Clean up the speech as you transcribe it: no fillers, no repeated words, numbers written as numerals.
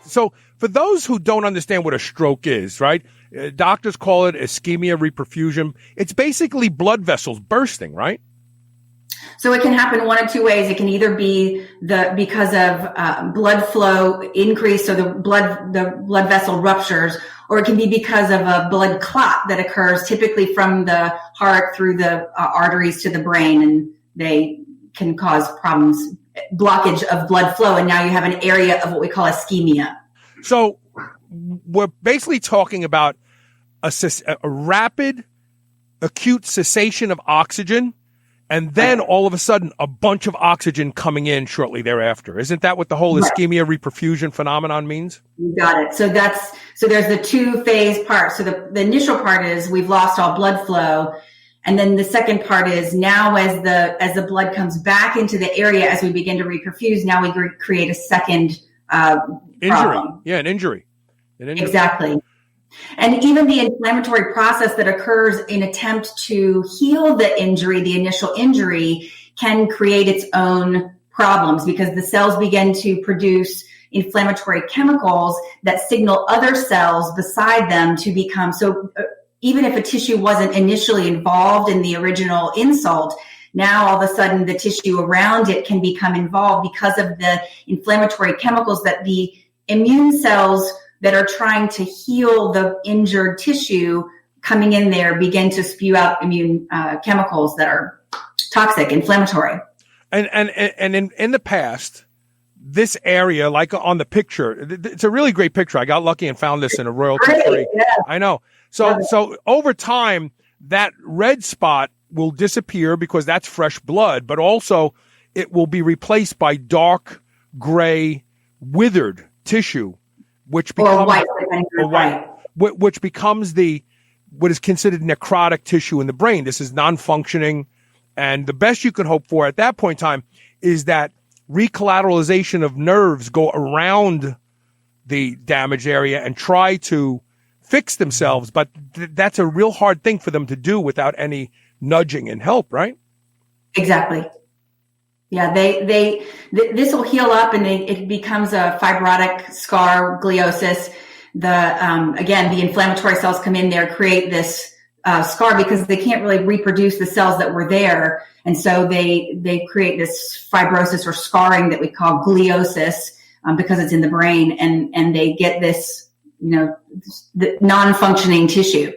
So for those who don't understand what a stroke is, right? Doctors call it ischemia-reperfusion. It's basically blood vessels bursting, right? So it can happen one of two ways. It can either be because of blood flow increase, so the blood vessel ruptures, or it can be because of a blood clot that occurs typically from the heart through the arteries to the brain, and they can cause problems, blockage of blood flow, and now you have an area of what we call ischemia. So we're basically talking about a rapid, acute cessation of oxygen, and then all of a sudden a bunch of oxygen coming in shortly thereafter. Isn't that what the whole ischemia-reperfusion phenomenon means? You got it. So there's the two-phase part. So the initial part is we've lost all blood flow. And then the second part is now as the blood comes back into the area, as we begin to reperfuse, now we create a second injury. Problem. Yeah, an injury. Exactly. And even the inflammatory process that occurs in attempt to heal the injury, the initial injury, can create its own problems because the cells begin to produce inflammatory chemicals that signal other cells beside them to become so. Even if a tissue wasn't initially involved in the original insult, now all of a sudden the tissue around it can become involved because of the inflammatory chemicals that the immune cells that are trying to heal the injured tissue coming in there begin to spew out immune chemicals that are toxic, inflammatory. And in the past, this area, like on the picture, it's a really great picture. I got lucky and found this in a royalty-free. Yeah. I know. So over time, that red spot will disappear because that's fresh blood, but also it will be replaced by dark gray withered tissue, which becomes which becomes what is considered necrotic tissue in the brain. This is non-functioning, and the best you can hope for at that point in time is that recollateralization of nerves go around the damaged area and try to fix themselves, but that's a real hard thing for them to do without any nudging and help, right? Exactly. Yeah, this will heal up and it becomes a fibrotic scar, gliosis. Again, the inflammatory cells come in there, create this scar because they can't really reproduce the cells that were there. And so they create this fibrosis or scarring that we call gliosis because it's in the brain, and they get this, the non-functioning tissue.